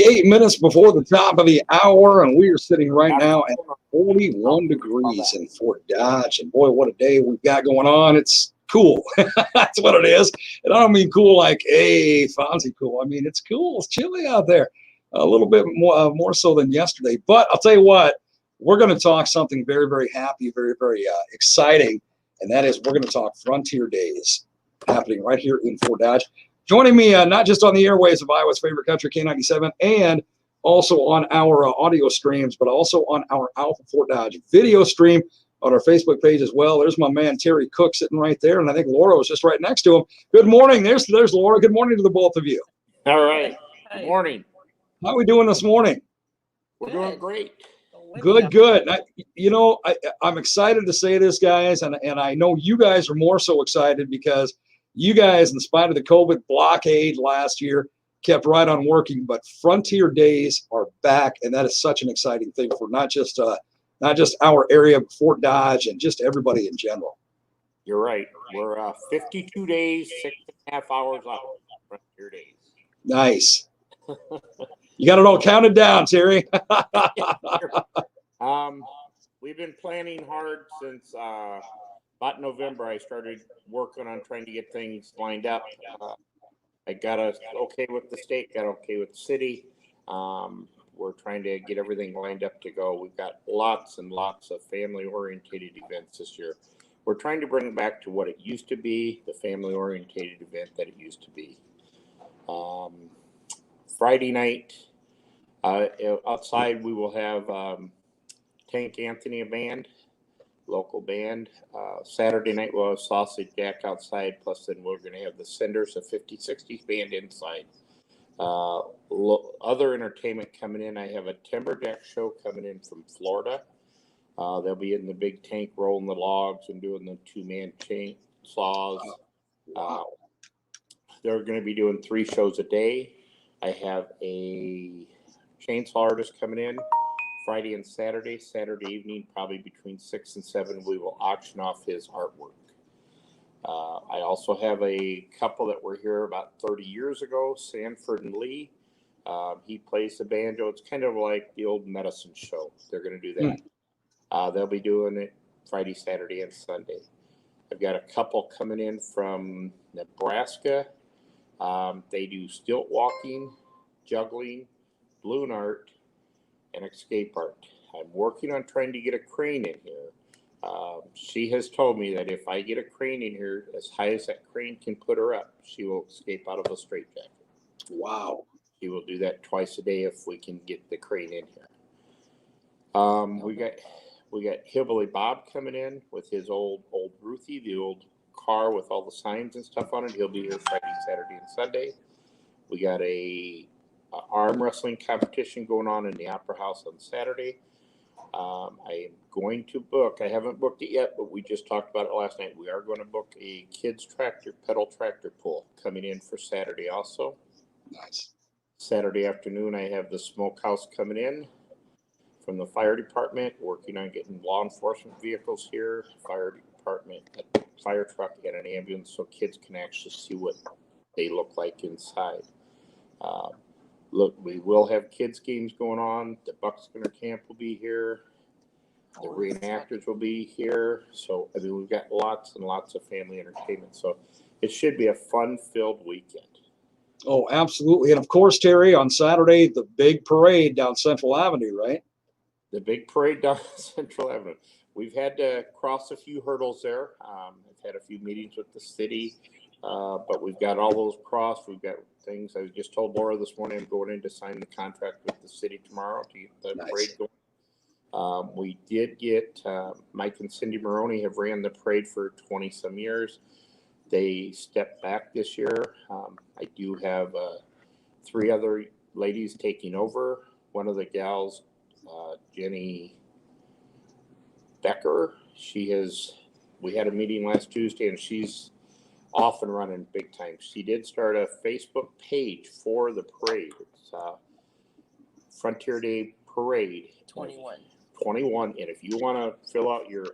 8 minutes before the top of the hour, and we are sitting right now at 41 degrees in Fort Dodge. And boy, what a day we've got going on. It's cool. That's what it is. And I don't mean cool like, hey, Fonzie cool. I mean, it's cool. It's chilly out there. A little bit more so than yesterday. But I'll tell you what, we're going to talk something very, very happy, very, very exciting. And that is we're going to talk Frontier Days happening right here in Fort Dodge. Joining me not just on the airways of Iowa's favorite country, K97, and also on our audio streams, but also on our Alpha Fort Dodge video stream on our Facebook page as well. There's my man Terry Cook sitting right there, and I think Laura was just right next to him. Good morning. There's Laura. Good morning to the both of you. All right. Good morning. How are we doing this morning? We're doing great. Good. I'm excited to say this, guys, and I know you guys are more so excited because you guys, in spite of the COVID blockade last year, kept right on working. But Frontier Days are back, and that is such an exciting thing for not just our area, but Fort Dodge, and just everybody in general. You're right. We're 52 days, 6.5 hours out. Frontier Days. Nice. You got it all counted down, Terry. We've been planning hard since about November. I started working on trying to get things lined up. I got us okay with the state, got okay with the city. We're trying to get everything lined up to go. We've got lots and lots of family-orientated events this year. We're trying to bring it back to what it used to be, the family-orientated event that it used to be. Friday night, outside we will have Tank Anthony, a band, local band. Saturday night we'll have Sausage Jack outside, plus then we're going to have the Cinders, a 50s, 60s band inside. Other entertainment coming in, I have a Timberjack show coming in from Florida. They'll be in the big tank rolling the logs and doing the two-man chainsaws. They're going to be doing 3 shows a day. I have a chainsaw artist coming in Friday and Saturday. Saturday evening, probably between 6 and 7, we will auction off his artwork. I also have a couple that were here about 30 years ago, Sanford and Lee. He plays the banjo. It's kind of like the old medicine show. They're going to do that. They'll be doing it Friday, Saturday, and Sunday. I've got a couple coming in from Nebraska. They do stilt walking, juggling, balloon art, and escape art. I'm working on trying to get a crane in here. She has told me that if I get a crane in here as high as that crane can put her up, she will escape out of a straitjacket. Wow. She will do that twice a day if we can get the crane in here. We got Hillbilly Bob coming in with his old Ruthie, the old car with all the signs and stuff on it. He'll be here Friday, Saturday, and Sunday. We got a arm wrestling competition going on in the Opera House on Saturday. I am going to book, I haven't booked it yet, but we just talked about it last night. We are going to book a kids pedal tractor pull coming in for Saturday also. Nice. Saturday afternoon, I have the smokehouse coming in from the fire department, working on getting law enforcement vehicles here, fire department, a fire truck, and an ambulance so kids can actually see what they look like inside. Look, we will have kids games going on. The Buckskinner camp will be here. The reenactors will be here. So, I mean, we've got lots and lots of family entertainment. So it should be a fun-filled weekend. Oh, absolutely. And, of course, Terry, on Saturday, the big parade down Central Avenue, right? The big parade down Central Avenue. We've had to cross a few hurdles there. I've had a few meetings with the city, but we've got all those crossed. We've got things. I just told Laura this morning I'm going in to sign the contract with the city tomorrow to get the parade going. We did get Mike and Cindy Maroney have ran the parade for 20-some years. They stepped back this year. I do have 3 other ladies taking over. One of the gals, Jenny Becker, we had a meeting last Tuesday, and she's off and running big time. She did start a Facebook page for the parade. It's Frontier Day Parade 21. And if you want to fill out your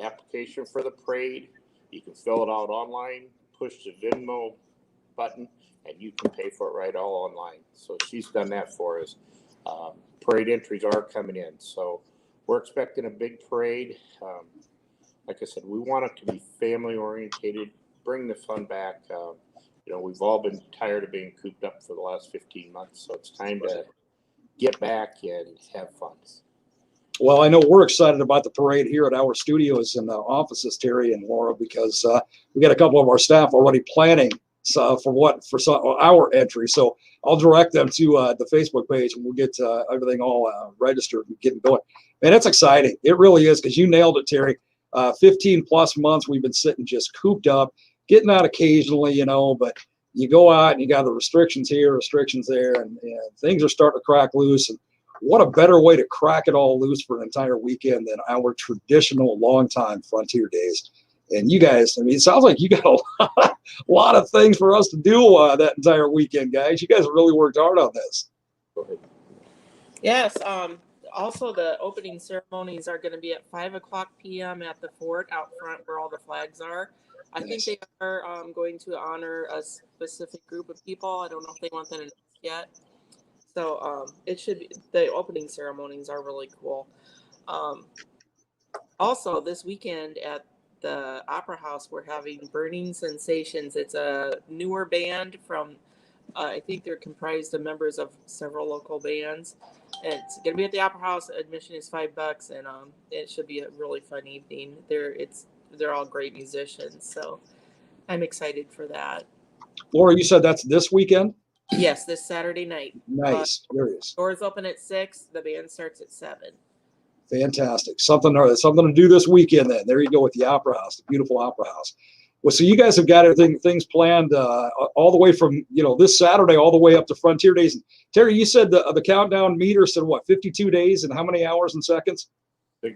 application for the parade, you can fill it out online, push the Venmo button, and you can pay for it right all online. So she's done that for us. Parade entries are coming in, so we're expecting a big parade. Like I said, we want it to be family orientated, bring the fun back. We've all been tired of being cooped up for the last 15 months, so it's time to get back and have fun. Well, I know we're excited about the parade here at our studios and offices, Terry and Laura, because we got a couple of our staff already planning for our entry. So I'll direct them to the Facebook page, and we'll get everything all registered and getting going. Man, it's exciting. It really is, because you nailed it, Terry. 15 plus months we've been sitting just cooped up, getting out occasionally, but you go out and you got the restrictions here, restrictions there, and things are starting to crack loose. And what a better way to crack it all loose for an entire weekend than our traditional longtime Frontier Days. And you guys, it sounds like you got a lot of things for us to do that entire weekend, guys. You guys really worked hard on this. Yes. Also, the opening ceremonies are going to be at 5:00 p.m. at the fort out front where all the flags are. I think they are going to honor a specific group of people. I don't know if they want that announced yet. So it should be, the opening ceremonies are really cool. Also, this weekend at the Opera House, we're having Burning Sensations. It's a newer band from, I think they're comprised of members of several local bands. It's going to be at the Opera House. Admission is $5, and it should be a really fun evening. They're all great musicians, so I'm excited for that. Laura, you said that's this weekend? Yes, this Saturday night. Nice. Curious. Doors open at 6. The band starts at 7. Fantastic. Something to do this weekend then. There you go with the Opera House, the beautiful Opera House. Well, so you guys have got things planned all the way from, this Saturday all the way up to Frontier Days. And Terry, you said the countdown meter said what, 52 days and how many hours and seconds?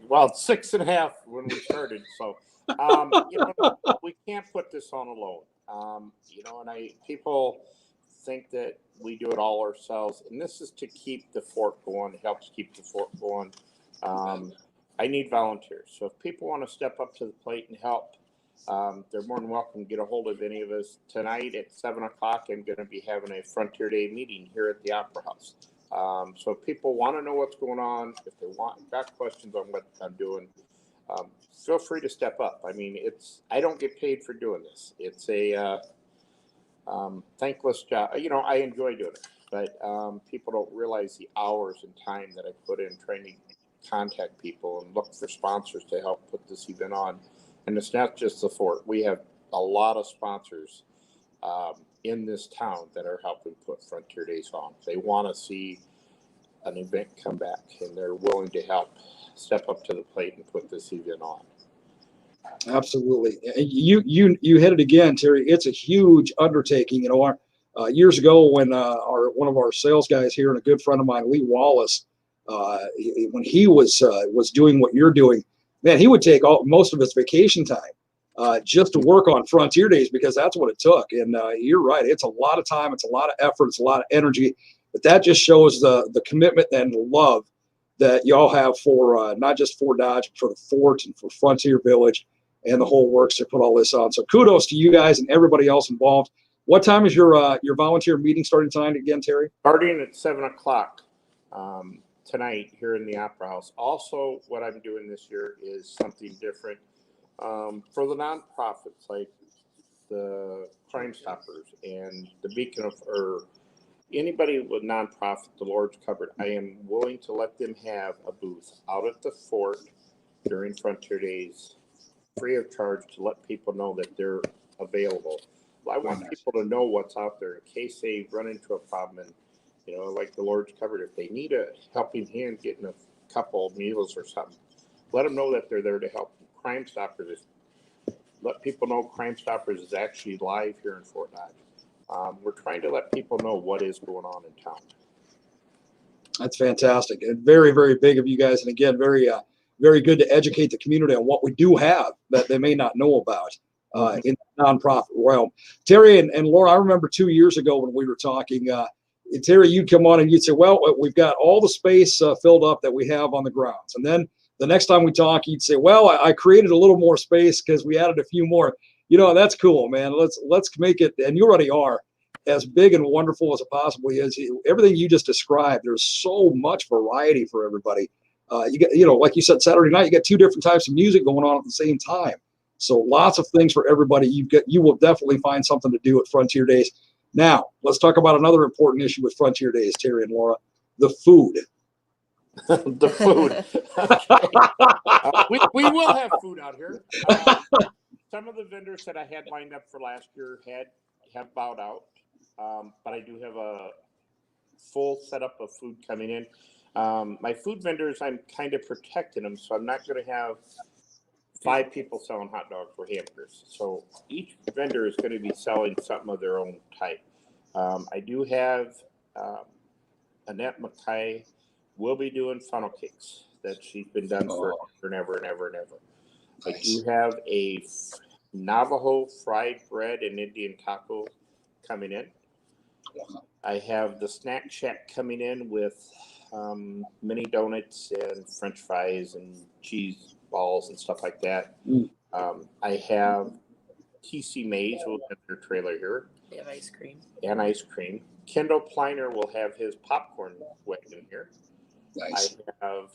Well, 6.5 when we started. So, we can't put this on alone. And people think that we do it all ourselves, and this is to keep the fort going. It helps keep the fort going. I need volunteers, so if people want to step up to the plate and help, they're more than welcome to get a hold of any of us. Tonight at 7:00, I'm going to be having a Frontier Day meeting here at the Opera House. So if people want to know what's going on, if they got questions on what I'm doing, feel free to step up. I don't get paid for doing this. It's a thankless job. I enjoy doing it, but people don't realize the hours and time that I put in trying to contact people and look for sponsors to help put this event on. And it's not just the fort. We have a lot of sponsors in this town that are helping put Frontier Days on. They want to see an event come back, and they're willing to help step up to the plate and put this event on. Absolutely. You hit it again, Terry. It's a huge undertaking. Years ago when one of our sales guys here and a good friend of mine, Lee Wallace, when he was doing what you're doing, man, he would take most of his vacation time just to work on Frontier Days, because that's what it took. And you're right. It's a lot of time. It's a lot of effort. It's a lot of energy. But that just shows the commitment and the love that y'all have for not just Fort Dodge, but for the fort and for Frontier Village and the whole works to put all this on. So kudos to you guys and everybody else involved. What time is your volunteer meeting starting tonight again, Terry? Starting at 7:00 tonight here in the Opera House. Also, what I'm doing this year is something different for the nonprofits like the Crime Stoppers and the Beacon or anybody with nonprofit, the Lord's Cupboard. I am willing to let them have a booth out at the fort during Frontier Days, free of charge, to let people know that they're available. I want people to know what's out there in case they run into a problem, and like the Lord's Cupboard, if they need a helping hand getting a couple of meals or something, let them know that they're there to help. Crime Stoppers, let people know Crime Stoppers is actually live here in Fort Dodge. We're trying to let people know what is going on in town. That's fantastic, and very, very big of you guys. And again, very, very good to educate the community on what we do have that they may not know about in the nonprofit realm. Terry and Laura, I remember 2 years ago when we were talking, Terry, you'd come on and you'd say, well, we've got all the space filled up that we have on the grounds. And then the next time we talk, you'd say, well, I created a little more space because we added a few more. That's cool, man. Let's make it, and you already are, as big and wonderful as it possibly is, everything you just described, there's so much variety for everybody. You get, like you said, Saturday night, you got 2 different types of music going on at the same time. So lots of things for everybody. You will definitely find something to do at Frontier Days. Now, let's talk about another important issue with Frontier Days, Terry and Laura, the food. The food. We will have food out here. Some of the vendors that I had lined up for last year have bowed out, but I do have a full setup of food coming in. My food vendors, I'm kind of protecting them, so I'm not going to have 5 people selling hot dogs or hamburgers. So each vendor is going to be selling something of their own type. I do have Annette McKay will be doing funnel cakes that she's been done for and ever and ever and ever. Nice. I do have a Navajo fried bread and Indian taco coming in. I have the Snack Shack coming in with mini donuts and French fries and cheese balls and stuff like that. I have TC Mays will have their trailer here. They have ice cream. And ice cream. Kendall Pliner will have his popcorn wagon here. Nice. I have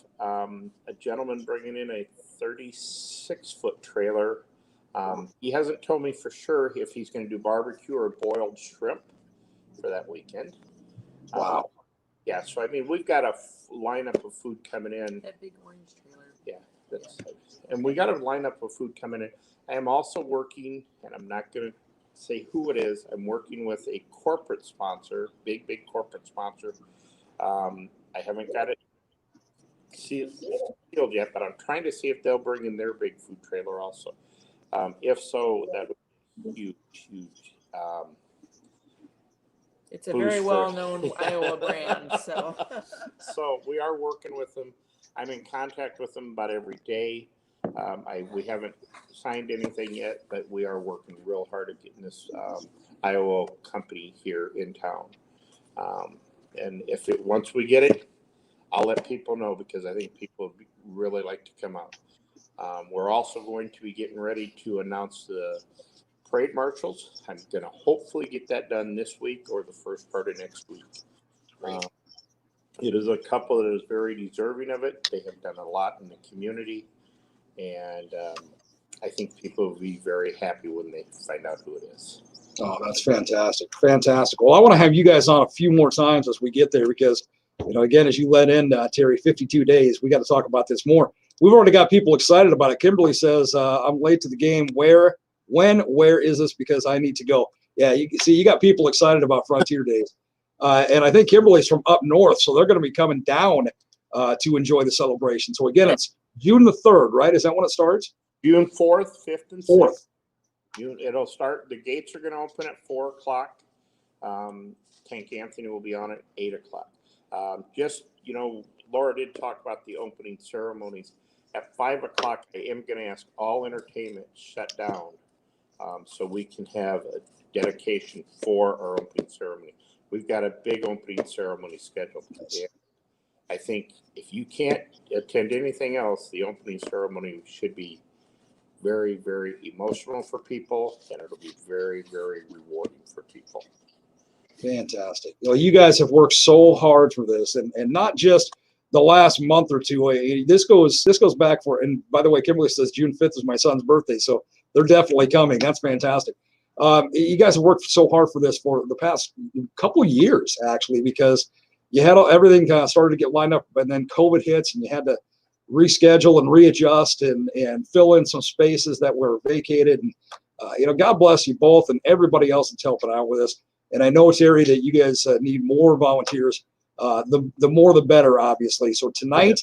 a gentleman bringing in a 36-foot trailer. He hasn't told me for sure if he's going to do barbecue or boiled shrimp for that weekend. Wow. Yeah, so I mean, we've got a lineup of food coming in. That big orange trailer. Yeah, and we got a lineup of food coming in. I am also working, and I'm not going to say who it is. I'm working with a corporate sponsor, big corporate sponsor. I haven't got it sealed yet, but I'm trying to see if they'll bring in their big food trailer also. If so, that would be huge. It's a very well-known Iowa brand, so. So we are working with them. I'm in contact with them about every day. We haven't signed anything yet, but we are working real hard at getting this Iowa company here in town. And once we get it, I'll let people know because I think people would really like to come out. We're also going to be getting ready to announce the parade marshals. I'm going to hopefully get that done this week or the first part of next week. It is a couple that is very deserving of it. They have done a lot in the community, and I think people will be very happy when they find out who it is. Oh, that's fantastic. Fantastic. Well, I want to have you guys on a few more times as we get there because, again, as you let in, Terry, 52 days, we got to talk about this more. We've already got people excited about it. Kimberly says, I'm late to the game. Where is this? Because I need to go. Yeah, you got people excited about Frontier Days. And I think Kimberly's from up north, so they're going to be coming down to enjoy the celebration. So, again, it's June the 3rd, right? Is that when it starts? June 4th, 5th, and 4th. 6th. It'll start. The gates are going to open at 4 o'clock. Tank Anthony will be on at 8 o'clock. Laura did talk about the opening ceremonies. At 5 o'clock, I am going to ask all entertainment shut down so we can have a dedication for our opening ceremony. We've got a big opening ceremony scheduled. And I think if you can't attend anything else, the opening ceremony should be very, very emotional for people, and it'll be very, very rewarding for people. Fantastic. You guys have worked so hard for this, and not just the last month or two. This goes back for, and by the way, Kimberly says June 5th is my son's birthday, so they're definitely coming. That's fantastic. You guys have worked so hard for this for the past couple of years, actually, because you had everything kind of started to get lined up, and then COVID hits, and you had to reschedule and readjust and fill in some spaces that were vacated. And God bless you both and everybody else that's helping out with this. And I know, Terry, that you guys need more volunteers. The more the better, obviously. So tonight,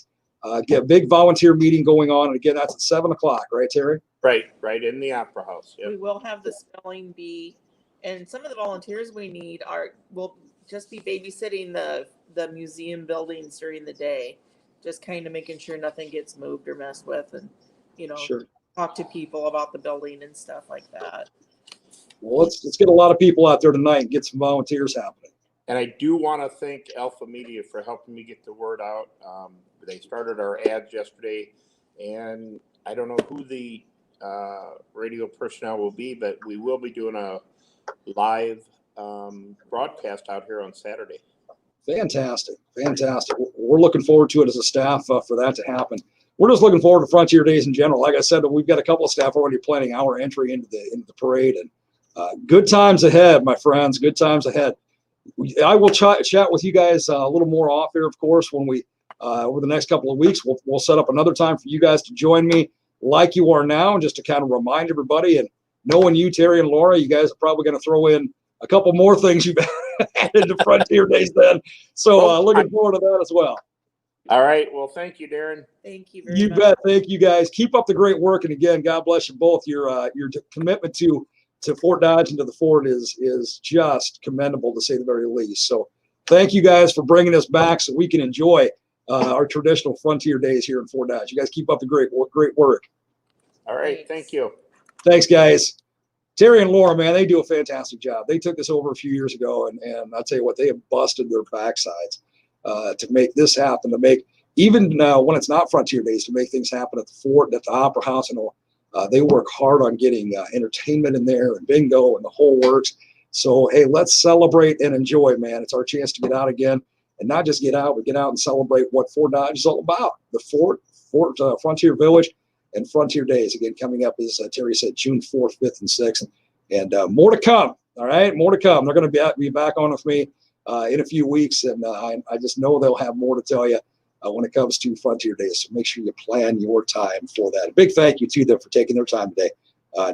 get a big volunteer meeting going on, and again, that's at 7 o'clock, right, Terry? Right in the Opera House. Yep. We will have the spelling bee, and some of the volunteers we need will just be babysitting the museum buildings during the day, just kind of making sure nothing gets moved or messed with, and Sure. talk to people about the building and stuff like that. Well, let's get a lot of people out there tonight and get some volunteers happening. And I do want to thank Alpha Media for helping me get the word out. They started our ads yesterday, and I don't know who the radio personnel will be, but we will be doing a live broadcast out here on Saturday. Fantastic. We're looking forward to it as a staff for that to happen. We're just looking forward to Frontier Days in general. Like I said, we've got a couple of staff already planning our entry into the parade, and good times ahead, my friends. Good times ahead. I will chat with you guys a little more off here, of course, when we over the next couple of weeks. We'll set up another time for you guys to join me like you are now, and just to kind of remind everybody. And knowing you, Terry and Laura, you guys are probably going to throw in a couple more things you've added to Frontier Days then. So looking forward to that as well. All right. Well, thank you, Darren. Thank you very much. You bet. Thank you, guys. Keep up the great work. And again, God bless you both. Your commitment to Fort Dodge and to the fort is just commendable, to say the very least. So thank you guys for bringing us back so we can enjoy our traditional Frontier Days here in Fort Dodge. You guys keep up the great work. All right. Thank you. Thanks, guys. Terry and Laura, man, they do a fantastic job. They took this over a few years ago, and I'll tell you what, they have busted their backsides to make this happen, to make, even when it's not Frontier Days, to make things happen at the fort, at the Opera House. And they work hard on getting entertainment in there and bingo and the whole works. So, hey, let's celebrate and enjoy, man. It's our chance to get out again, and not just get out, but get out and celebrate what Fort Dodge is all about. The fort, Frontier Village, and Frontier Days. Again, coming up, as Terry said, June 4th, 5th, and 6th. And more to come, all right? More to come. They're going to be back on with me in a few weeks, and I just know they'll have more to tell you when it comes to Frontier Days. So make sure you plan your time for that. A big thank you to them for taking their time today.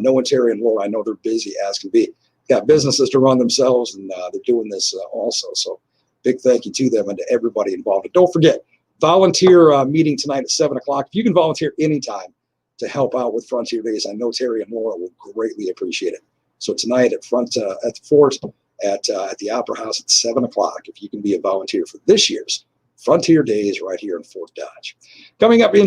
Knowing Terry and Laura, I know they're busy as can be. Got businesses to run themselves, and they're doing this also. So big thank you to them and to everybody involved. And don't forget, volunteer meeting tonight at 7 o'clock. If you can volunteer anytime to help out with Frontier Days, I know Terry and Laura will greatly appreciate it. So tonight at the fort at the Opera House at 7 o'clock, if you can be a volunteer for this year's Frontier Days right here in Fort Dodge. Coming up in